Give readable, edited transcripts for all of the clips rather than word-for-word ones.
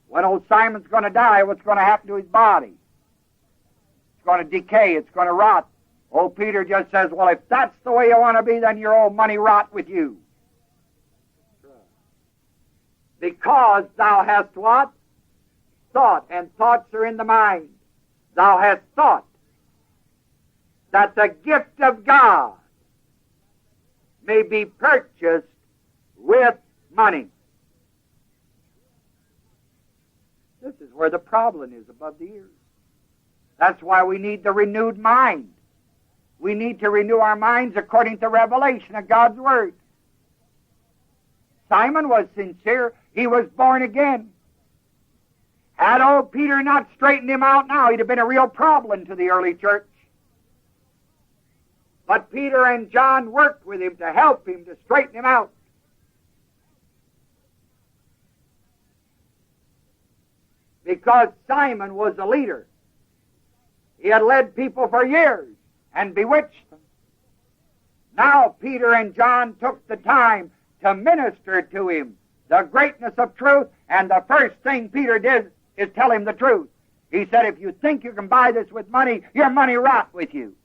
when old Simon's going to die, what's going to happen to his body? It's going to decay. It's going to rot. Old Peter just says, well, if that's the way you want to be, then your old money rot with you. Because thou hast what? Thought, and thoughts are in the mind. Thou hast thought that the gift of God may be purchased with money. This is where the problem is, above the ears. That's why we need the renewed mind. We need to renew our minds according to revelation of God's Word. Simon was sincere. He was born again. Had old Peter not straightened him out now, he'd have been a real problem to the early church. But Peter and John worked with him to help him to straighten him out. Because Simon was a leader. He had led people for years and bewitched them. Now Peter and John took the time to minister to him the greatness of truth, and the first thing Peter did is tell him the truth. He said, if you think you can buy this with money, your money rot with you.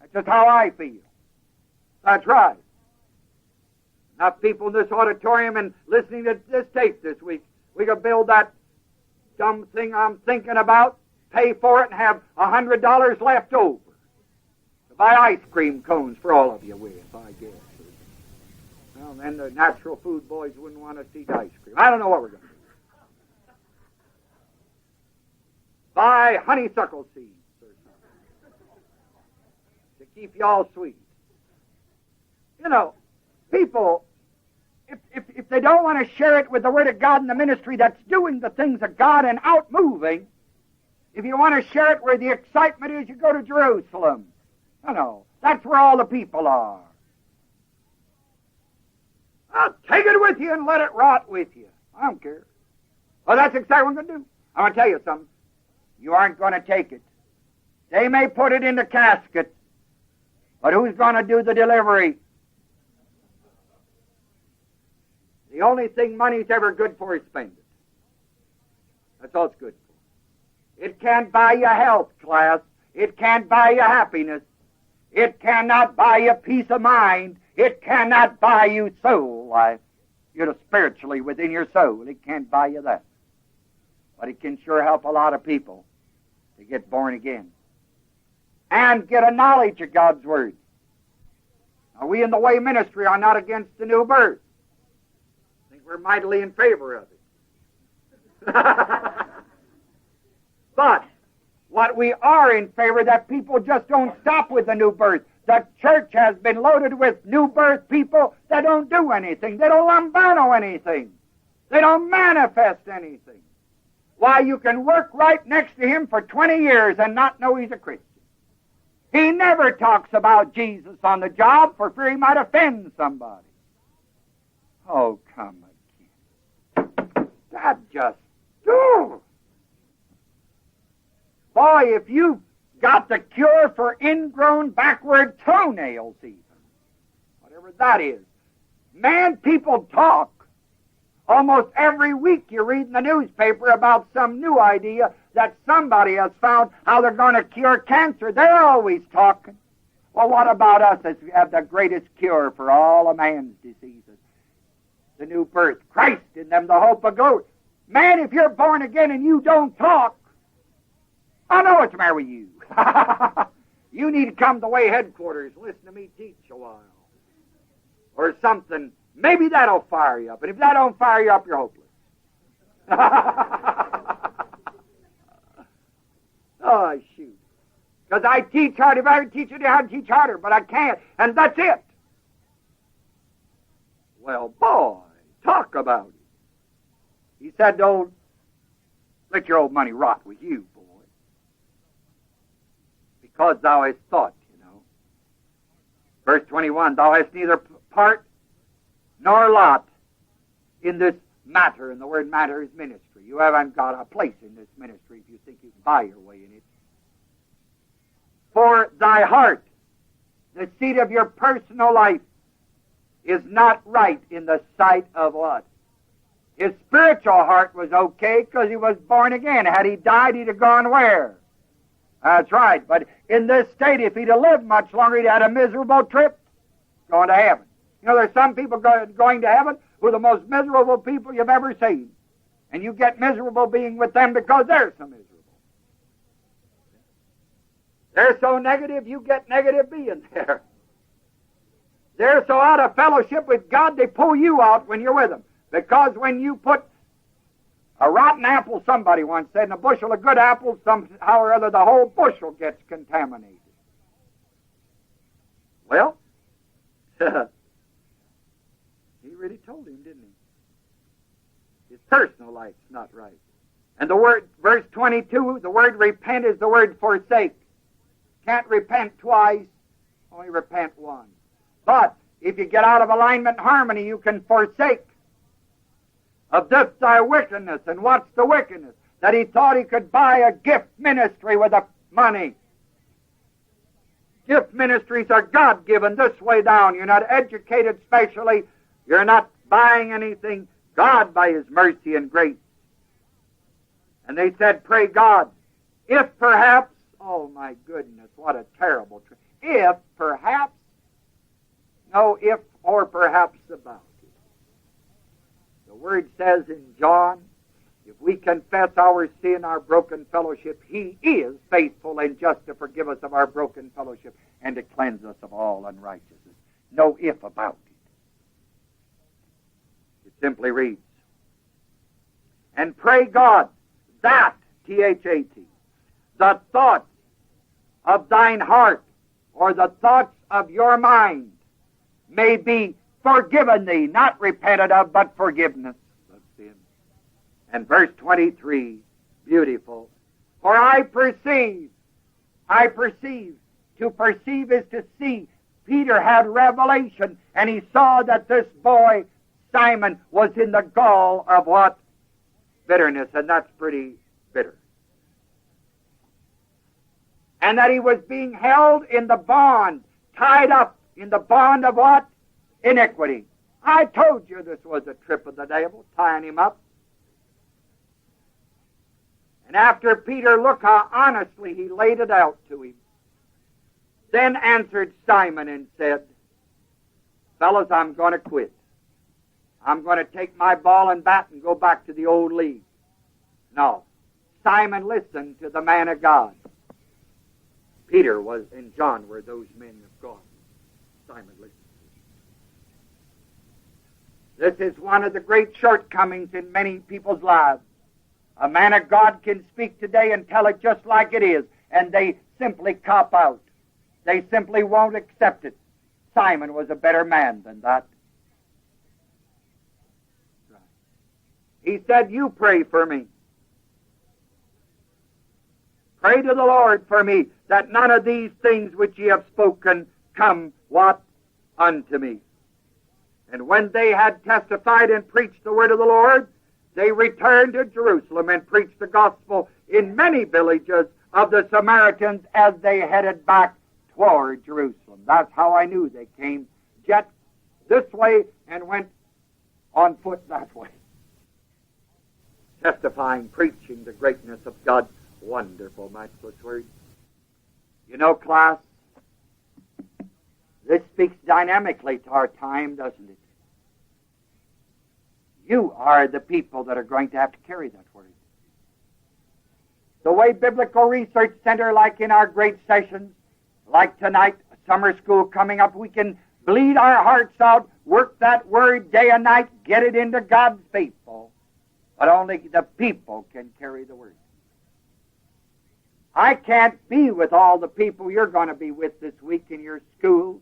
That's just how I feel. That's right. Enough people in this auditorium and listening to this tape this week, we could build that dumb thing I'm thinking about, pay for it, and have $100 left over to buy ice cream cones for all of you with, I guess. Well, then the natural food boys wouldn't want us to eat ice cream. I don't know what we're going to do. Buy honeysuckle seeds or something to keep you all sweet. You know, people, if they don't want to share it with the Word of God in the ministry that's doing the things of God and out moving, if you want to share it where the excitement is, you go to Jerusalem. You know, that's where all the people are. I'll take it with you and let it rot with you. I don't care. Well, that's exactly what I'm going to do. I'm going to tell you something. You aren't going to take it. They may put it in the casket, but who's going to do the delivery? The only thing money's ever good for is spend it. That's all it's good for. It can't buy you health, class. It can't buy you happiness. It cannot buy you peace of mind. It cannot buy you soul life. You're spiritually within your soul. It can't buy you that. But it can sure help a lot of people to get born again and get a knowledge of God's Word. Now, we in the Way Ministry are not against the new birth. I think we're mightily in favor of it. But what we are in favor, that people just don't stop with the new birth. The church has been loaded with new birth people that don't do anything. They don't lambano anything. They don't manifest anything. Why, you can work right next to him for 20 years and not know he's a Christian. He never talks about Jesus on the job for fear he might offend somebody. Oh, come again. That just... Ooh. Boy, if you've got the cure for ingrown backward toenails even, whatever that is. Man, people talk. Almost every week you read in the newspaper about some new idea that somebody has found how they're going to cure cancer. They're always talking. Well, what about us as we have the greatest cure for all of man's diseases? The new birth. Christ in them, the hope of glory. Man, if you're born again and you don't talk, I know what's the matter with you. You need to come to Way headquarters, listen to me teach a while. Or something. Maybe that'll fire you up. And if that don't fire you up, you're hopeless. Oh, shoot. Because I teach hard. If I could teach you how to teach harder, but I can't. And that's it. Well, boy, talk about it. He said, don't let your old money rot with you, boy. Because thou hast thought, you know. Verse 21, thou hast neither part nor lot in this matter, and the word matter is ministry. You haven't got a place in this ministry if you think you can buy your way in it. For thy heart, the seat of your personal life, is not right in the sight of what? His spiritual heart was okay because he was born again. Had he died, he'd have gone where? That's right. But in this state, if he'd have lived much longer, he'd had a miserable trip going to heaven. You know, there's some people going to heaven who are the most miserable people you've ever seen. And you get miserable being with them because they're so miserable. They're so negative, you get negative being there. They're so out of fellowship with God, they pull you out when you're with them. Because when you put a rotten apple, somebody once said, in a bushel of good apples, somehow or other, the whole bushel gets contaminated. Well, he really told him, didn't he? His personal life's not right. And the word, verse 22, the word repent is the word forsake. Can't repent twice, only repent once. But if you get out of alignment and harmony, you can forsake. Of this thy wickedness. And what's the wickedness? That he thought he could buy a gift ministry with the money. Gift ministries are God-given this way down. You're not educated specially. You're not buying anything. God by His mercy and grace. And they said, pray God, if perhaps, oh my goodness, what a terrible trick. If perhaps, no if or perhaps about. The Word says in John, if we confess our sin, our broken fellowship, He is faithful and just to forgive us of our broken fellowship and to cleanse us of all unrighteousness. No if about it. It simply reads, and pray God that, T-H-A-T, the thoughts of thine heart or the thoughts of your mind may be forgiven thee, not repented of, but forgiveness of sin. And verse 23, beautiful. For I perceive. To perceive is to see. Peter had revelation, and he saw that this boy, Simon, was in the gall of what? Bitterness, and that's pretty bitter. And that he was being held in the bond, tied up in the bond of what? Iniquity. I told you this was a trip of the devil, tying him up. And after Peter looked how honestly he laid it out to him, then answered Simon and said, fellas, I'm going to quit. I'm going to take my ball and bat and go back to the old league. No. Simon listened to the man of God. Peter was, and John were those men of God. Simon listened. This is one of the great shortcomings in many people's lives. A man of God can speak today and tell it just like it is, and they simply cop out. They simply won't accept it. Simon was a better man than that. He said, you pray for me. Pray to the Lord for me, that none of these things which ye have spoken come, what? Unto me. And when they had testified and preached the word of the Lord, they returned to Jerusalem and preached the gospel in many villages of the Samaritans as they headed back toward Jerusalem. That's how I knew they came jet this way and went on foot that way. Testifying, preaching the greatness of God's wonderful, matchless word. You know, class, this speaks dynamically to our time, doesn't it? You are the people that are going to have to carry that word. The way Biblical Research Center, like in our great sessions, like tonight, summer school coming up, we can bleed our hearts out, work that word day and night, get it into God's faithful. But only the people can carry the word. I can't be with all the people you're going to be with this week in your school,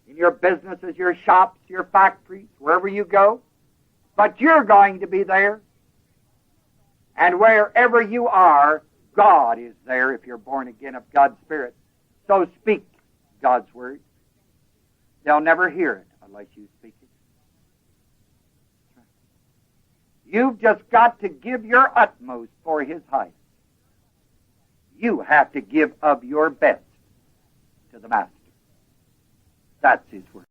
in your businesses, your shops, your factories, wherever you go. But you're going to be there. And wherever you are, God is there if you're born again of God's Spirit. So speak God's word. They'll never hear it unless you speak it. You've just got to give your utmost for His highest. You have to give of your best to the Master. That's His word.